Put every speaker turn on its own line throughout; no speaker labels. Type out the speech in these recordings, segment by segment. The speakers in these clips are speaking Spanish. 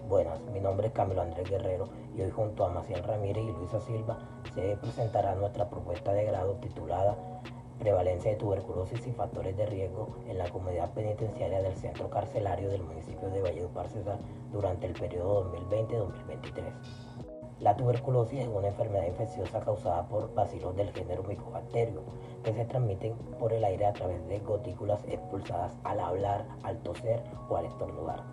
Buenas, mi nombre es Camilo Andrés Guerrero y hoy junto a Maciel Ramírez y Luisa Silva se presentará nuestra propuesta de grado titulada Prevalencia de tuberculosis y factores de riesgo en la comunidad penitenciaria del centro carcelario del municipio de Valledupar, Cesar, durante el periodo 2020-2023. La tuberculosis es una enfermedad infecciosa causada por bacilos del género Mycobacterium que se transmiten por el aire a través de gotículas expulsadas al hablar, al toser o al estornudar.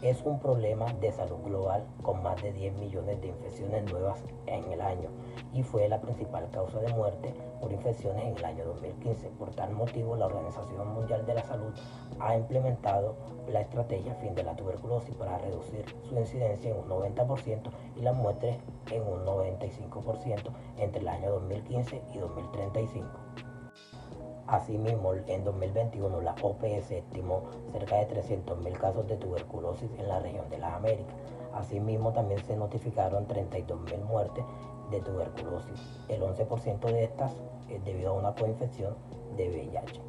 Es un problema de salud global con más de 10 millones de infecciones nuevas en el año y fue la principal causa de muerte por infecciones en el año 2015. Por tal motivo, la Organización Mundial de la Salud ha implementado la estrategia Fin de la Tuberculosis para reducir su incidencia en un 90% y las muertes en un 95% entre el año 2015 y 2035. Asimismo, en 2021 la OPS estimó cerca de 300.000 casos de tuberculosis en la región de las Américas. Asimismo, también se notificaron 32.000 muertes de tuberculosis. El 11% de estas es debido a una coinfección de VIH.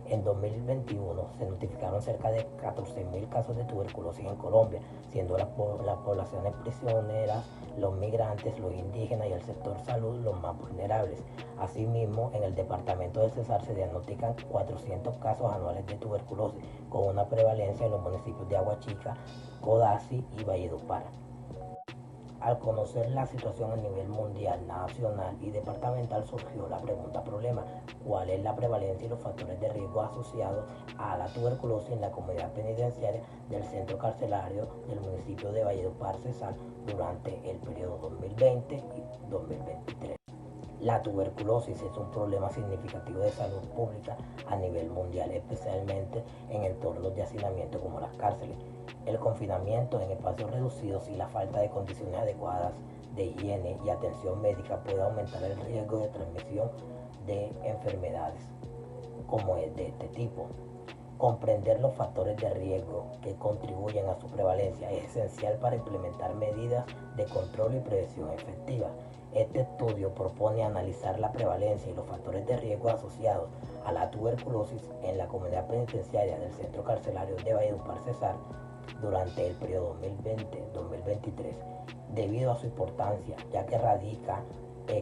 En 2021 se notificaron cerca de 14.000 casos de tuberculosis en Colombia, siendo las poblaciones prisioneras, los migrantes, los indígenas y el sector salud los más vulnerables. Asimismo, en el departamento del Cesar se diagnostican 400 casos anuales de tuberculosis, con una prevalencia en los municipios de Aguachica, Codazzi y Valledupar. Al conocer la situación a nivel mundial, nacional y departamental, surgió la pregunta problema: ¿cuál es la prevalencia y los factores de riesgo asociados a la tuberculosis en la comunidad penitenciaria del centro carcelario del municipio de Valledupar, Cesar, durante el periodo 2020 y 2023? La tuberculosis es un problema significativo de salud pública a nivel mundial, especialmente en entornos de hacinamiento como las cárceles. El confinamiento en espacios reducidos y la falta de condiciones adecuadas de higiene y atención médica puede aumentar el riesgo de transmisión de enfermedades como es de este tipo. Comprender los factores de riesgo que contribuyen a su prevalencia es esencial para implementar medidas de control y prevención efectivas. Este estudio propone analizar la prevalencia y los factores de riesgo asociados a la tuberculosis en la comunidad penitenciaria del centro carcelario de Valledupar, Cesar, durante el periodo 2020-2023, debido a su importancia, ya que radica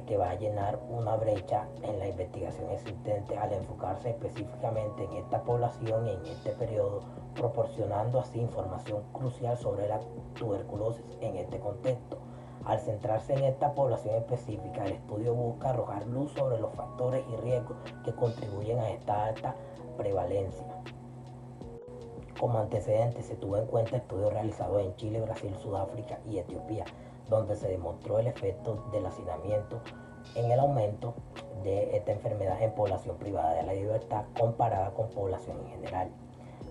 que va a llenar una brecha en la investigación existente al enfocarse específicamente en esta población y en este periodo, proporcionando así información crucial sobre la tuberculosis en este contexto. Al centrarse en esta población específica, el estudio busca arrojar luz sobre los factores y riesgos que contribuyen a esta alta prevalencia. Como antecedente se tuvo en cuenta estudios realizados en Chile, Brasil, Sudáfrica y Etiopía, donde se demostró el efecto del hacinamiento en el aumento de esta enfermedad en población privada de la libertad comparada con población en general.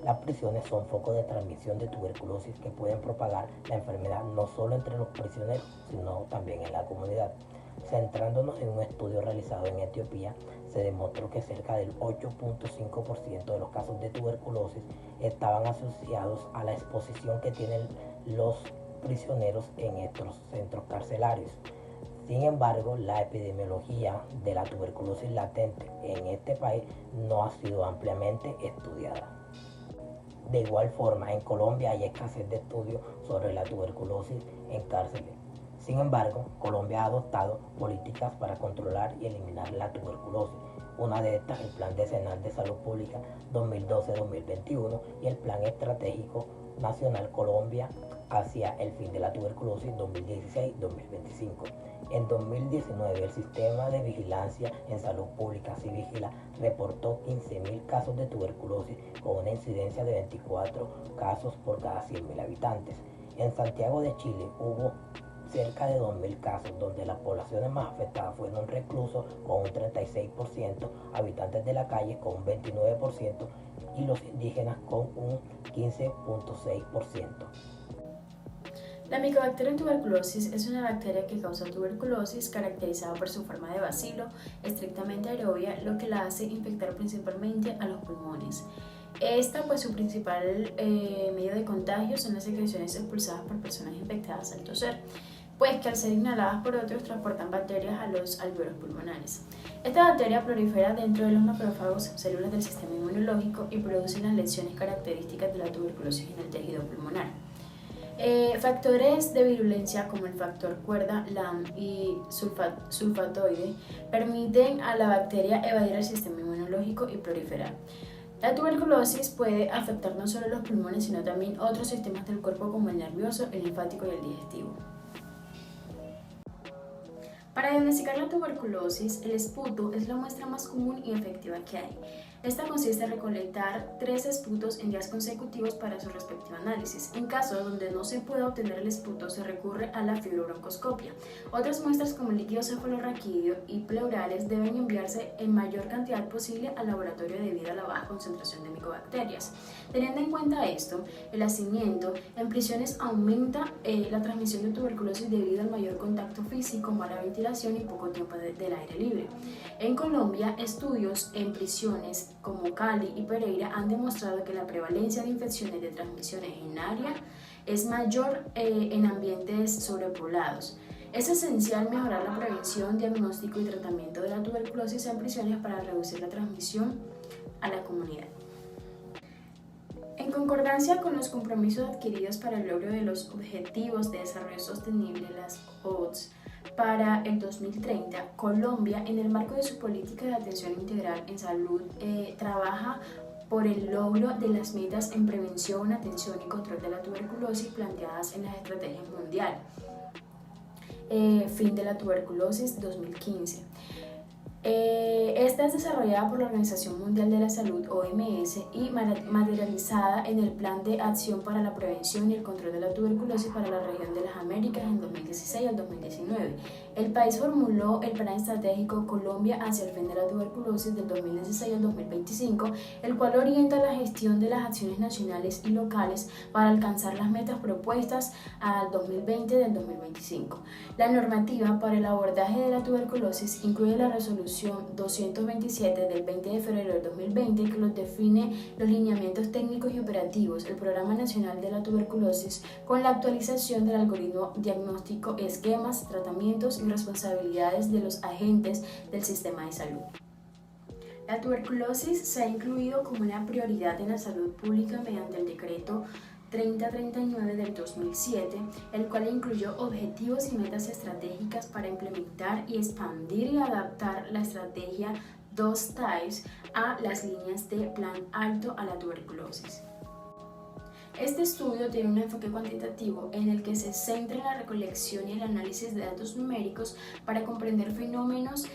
Las prisiones son focos de transmisión de tuberculosis que pueden propagar la enfermedad no solo entre los prisioneros, sino también en la comunidad. Centrándonos en un estudio realizado en Etiopía, se demostró que cerca del 8.5% de los casos de tuberculosis estaban asociados a la exposición que tienen los prisioneros en estos centros carcelarios. Sin embargo, la epidemiología de la tuberculosis latente en este país no ha sido ampliamente estudiada. De igual forma, en Colombia hay escasez de estudios sobre la tuberculosis en cárceles. Sin embargo, Colombia ha adoptado políticas para controlar y eliminar la tuberculosis. Una de estas es el Plan Decenal de Salud Pública 2012-2021 y el Plan Estratégico Nacional Colombia hacia el fin de la tuberculosis 2016-2025. En 2019, el Sistema de Vigilancia en Salud Pública, Civigila, reportó 15.000 casos de tuberculosis con una incidencia de 24 casos por cada 100.000 habitantes. En Santiago de Chile hubo cerca de 2.000 casos, donde las poblaciones más afectadas fueron reclusos con un 36%, habitantes de la calle con un 29% y los indígenas con un 15.6%.
La Mycobacterium tuberculosis es una bacteria que causa tuberculosis caracterizada por su forma de bacilo estrictamente aerobia, lo que la hace infectar principalmente a los pulmones. Esta, pues su principal medio de contagio son las secreciones expulsadas por personas infectadas al toser, pues que al ser inhaladas por otros transportan bacterias a los alveolos pulmonares. Esta bacteria prolifera dentro de los macrófagos, células del sistema inmunológico, y produce las lesiones características de la tuberculosis en el tejido pulmonar. Factores de virulencia como el factor cuerda, LAM y sulfatoide permiten a la bacteria evadir el sistema inmunológico y proliferar. La tuberculosis puede afectar no solo los pulmones, sino también otros sistemas del cuerpo como el nervioso, el linfático y el digestivo. Para diagnosticar la tuberculosis, el esputo es la muestra más común y efectiva que hay. Esta consiste en recolectar 3 esputos en días consecutivos para su respectivo análisis. En casos donde no se pueda obtener el esputo, se recurre a la fibrobroncoscopia. Otras muestras como líquido cefalorraquídeo y pleurales deben enviarse en mayor cantidad posible al laboratorio debido a la baja concentración de micobacterias. Teniendo en cuenta esto, el hacinamiento en prisiones aumenta la transmisión de tuberculosis debido al mayor contacto físico, mala ventilación y poco tiempo del aire libre. En Colombia, estudios en prisiones como Cali y Pereira han demostrado que la prevalencia de infecciones de transmisión urinaria es mayor en ambientes sobrepoblados. Es esencial mejorar la prevención, diagnóstico y tratamiento de la tuberculosis en prisiones para reducir la transmisión a la comunidad. En concordancia con los compromisos adquiridos para el logro de los Objetivos de Desarrollo Sostenible, las ODS, para el 2030, Colombia, en el marco de su política de atención integral en salud, trabaja por el logro de las metas en prevención, atención y control de la tuberculosis planteadas en las estrategias mundiales. Fin de la tuberculosis 2015. Esta es desarrollada por la Organización Mundial de la Salud, OMS, y materializada en el Plan de Acción para la Prevención y el Control de la Tuberculosis para la región de las Américas en 2016 al 2019. El país formuló el Plan Estratégico Colombia hacia el fin de la tuberculosis del 2016 al 2025, el cual orienta la gestión de las acciones nacionales y locales para alcanzar las metas propuestas al 2020 del 2025. La normativa para el abordaje de la tuberculosis incluye la resolución 227 del 20 de febrero del 2020 que los define los lineamientos técnicos y operativos, el Programa Nacional de la Tuberculosis con la actualización del algoritmo diagnóstico, esquemas, tratamientos y responsabilidades de los agentes del sistema de salud. La tuberculosis se ha incluido como una prioridad en la salud pública mediante el decreto 3039 del 2007, el cual incluyó objetivos y metas estratégicas para implementar y expandir y adaptar la estrategia 2 TIES a las líneas de Plan Alto a la tuberculosis. Este estudio tiene un enfoque cuantitativo en el que se centra en la recolección y el análisis de datos numéricos para comprender fenómenos,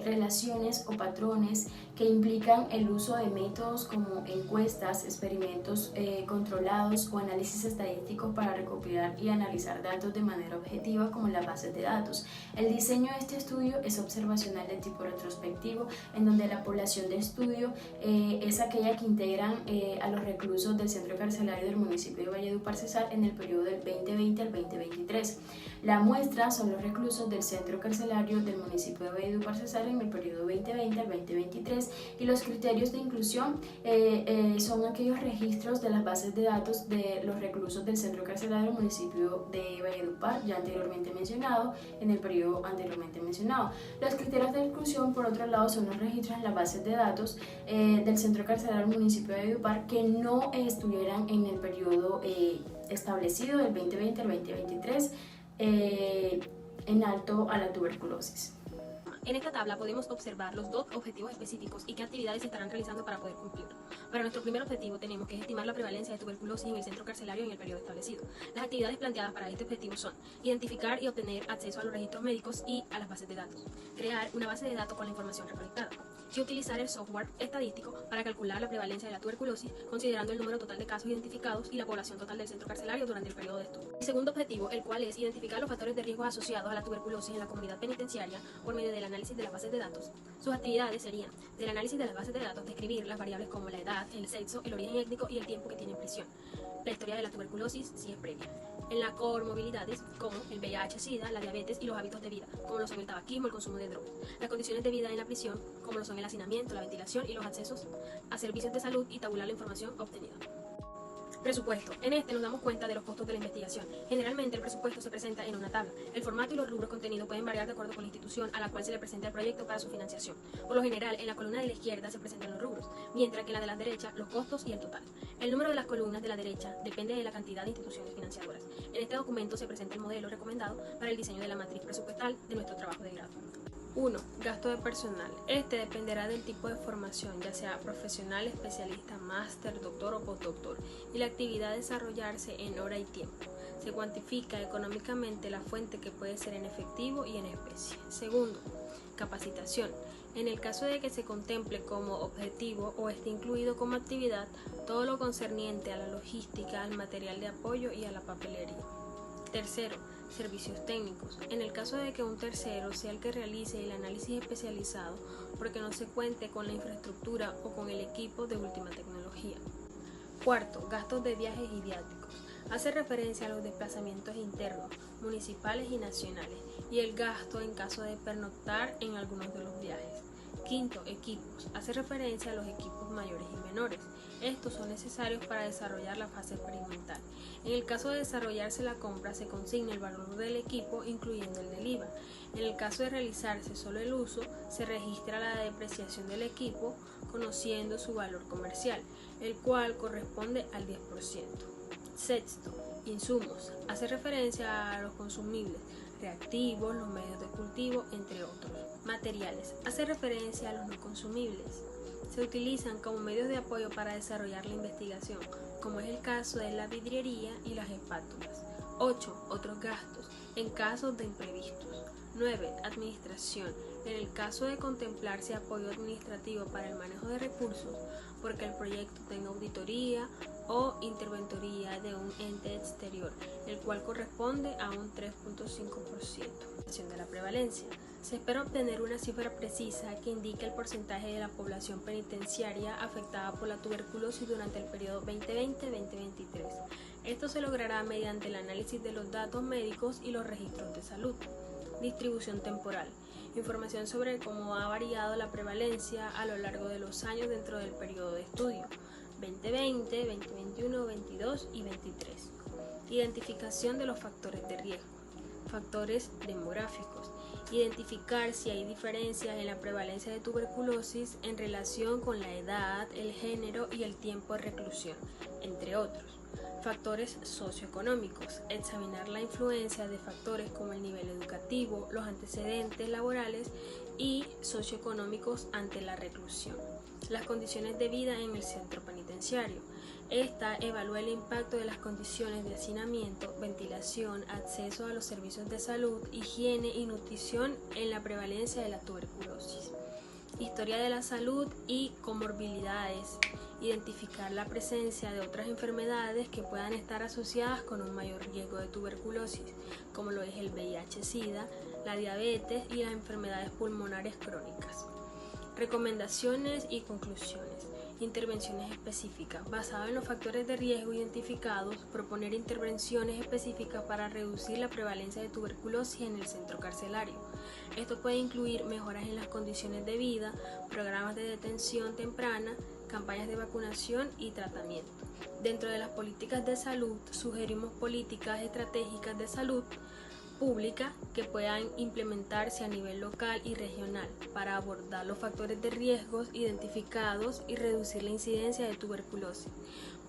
relaciones o patrones que implican el uso de métodos como encuestas, experimentos controlados o análisis estadísticos para recopilar y analizar datos de manera objetiva como las bases de datos. El diseño de este estudio es observacional de tipo retrospectivo, en donde la población de estudio es aquella que integran a los reclusos del centro carcelario del municipio de Valledupar, Cesar, en el periodo del 2020 al 2023. La muestra son los reclusos del centro carcelario del municipio de Valledupar, Cesar, en el periodo 2020 al 2023, y los criterios de inclusión son aquellos registros de las bases de datos de los reclusos del centro carcelario del municipio de Valledupar, ya anteriormente mencionado, en el periodo anteriormente mencionado. Los criterios de inclusión, por otro lado, son los registros en las bases de datos del centro carcelario del municipio de Valledupar que no estuvieran en el periodo establecido del 2020 al 2023 en alto a la tuberculosis.
En esta tabla podemos observar los 2 objetivos específicos y qué actividades se estarán realizando para poder cumplirlo. Para nuestro primer objetivo tenemos que estimar la prevalencia de tuberculosis en el centro carcelario en el periodo establecido. Las actividades planteadas para este objetivo son identificar y obtener acceso a los registros médicos y a las bases de datos, crear una base de datos con la información recolectada, y utilizar el software estadístico para calcular la prevalencia de la tuberculosis considerando el número total de casos identificados y la población total del centro carcelario durante el periodo de estudio. El segundo objetivo, el cual es identificar los factores de riesgo asociados a la tuberculosis en la comunidad penitenciaria por medio del análisis de las bases de datos. Sus actividades serían, del análisis de las bases de datos, describir las variables como la edad, el sexo, el origen étnico y el tiempo que tiene en prisión, la historia de la tuberculosis si es previa. En las comorbilidades como el VIH-Sida, la diabetes y los hábitos de vida, como lo son el tabaquismo, el consumo de drogas. Las condiciones de vida en la prisión, como lo son el hacinamiento, la ventilación y los accesos a servicios de salud, y tabular la información obtenida. Presupuesto. En este nos damos cuenta de los costos de la investigación. Generalmente el presupuesto se presenta en una tabla. El formato y los rubros contenidos pueden variar de acuerdo con la institución a la cual se le presenta el proyecto para su financiación. Por lo general, en la columna de la izquierda se presentan los rubros, mientras que en la de la derecha los costos y el total. El número de las columnas de la derecha depende de la cantidad de instituciones financiadoras. En este documento se presenta el modelo recomendado para el diseño de la matriz presupuestal de nuestro trabajo de grado. 1. Gasto de personal. Este dependerá del tipo de formación, ya sea profesional, especialista, máster, doctor o postdoctor, y la actividad a desarrollarse en hora y tiempo. Se cuantifica económicamente la fuente, que puede ser en efectivo y en especie. Segundo, capacitación. En el caso de que se contemple como objetivo o esté incluido como actividad todo lo concerniente a la logística, al material de apoyo y a la papelería. Tercero, servicios técnicos. En el caso de que un tercero sea el que realice el análisis especializado porque no se cuente con la infraestructura o con el equipo de última tecnología. Cuarto, gastos de viajes y viáticos. Hace referencia a los desplazamientos internos, municipales y nacionales, y el gasto en caso de pernoctar en algunos de los viajes. Quinto, equipos. Hace referencia a los equipos mayores y menores. Estos son necesarios para desarrollar la fase experimental. En el caso de desarrollarse la compra, se consigna el valor del equipo, incluyendo el del IVA. En el caso de realizarse solo el uso, se registra la depreciación del equipo, conociendo su valor comercial, el cual corresponde al 10%. Sexto, insumos. Hace referencia a los consumibles, reactivos, los medios de cultivo, entre otros. Materiales. Hace referencia a los no consumibles. Se utilizan como medios de apoyo para desarrollar la investigación, como es el caso de la vidriería y las espátulas. 8. Otros gastos, en casos de imprevistos. 9. Administración. En el caso de contemplarse apoyo administrativo para el manejo de recursos, porque el proyecto tenga auditoría o interventoría de un ente exterior, el cual corresponde a un 3.5% de la prevalencia. Se espera obtener una cifra precisa que indique el porcentaje de la población penitenciaria afectada por la tuberculosis durante el periodo 2020-2023. Esto se logrará mediante el análisis de los datos médicos y los registros de salud. Distribución temporal. Información sobre cómo ha variado la prevalencia a lo largo de los años dentro del periodo de estudio 2020, 2021, 2022 y 2023. Identificación de los factores de riesgo. Factores demográficos. Identificar si hay diferencias en la prevalencia de tuberculosis en relación con la edad, el género y el tiempo de reclusión, entre otros. Factores socioeconómicos. Examinar la influencia de factores como el nivel educativo, los antecedentes laborales y socioeconómicos ante la reclusión. Las condiciones de vida en el centro penitenciario. Esta evalúa el impacto de las condiciones de hacinamiento, ventilación, acceso a los servicios de salud, higiene y nutrición en la prevalencia de la tuberculosis. Historia de la salud y comorbilidades. Identificar la presencia de otras enfermedades que puedan estar asociadas con un mayor riesgo de tuberculosis, como lo es el VIH-Sida, la diabetes y las enfermedades pulmonares crónicas. Recomendaciones y conclusiones. Intervenciones específicas. Basado en los factores de riesgo identificados, proponer intervenciones específicas para reducir la prevalencia de tuberculosis en el centro carcelario. Esto puede incluir mejoras en las condiciones de vida, programas de detención temprana, campañas de vacunación y tratamiento. Dentro de las políticas de salud, sugerimos políticas estratégicas de salud pública que puedan implementarse a nivel local y regional para abordar los factores de riesgos identificados y reducir la incidencia de tuberculosis.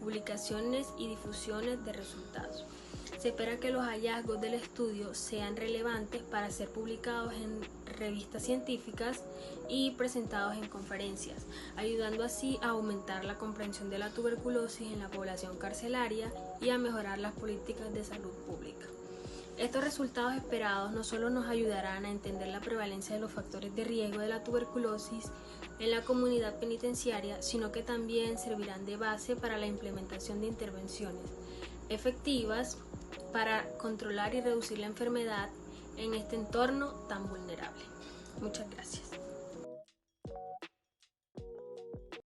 Publicaciones y difusiones de resultados. Se espera que los hallazgos del estudio sean relevantes para ser publicados en revistas científicas y presentados en conferencias, ayudando así a aumentar la comprensión de la tuberculosis en la población carcelaria y a mejorar las políticas de salud pública. Estos resultados esperados no solo nos ayudarán a entender la prevalencia de los factores de riesgo de la tuberculosis en la comunidad penitenciaria, sino que también servirán de base para la implementación de intervenciones efectivas para controlar y reducir la enfermedad en este entorno tan vulnerable. Muchas gracias.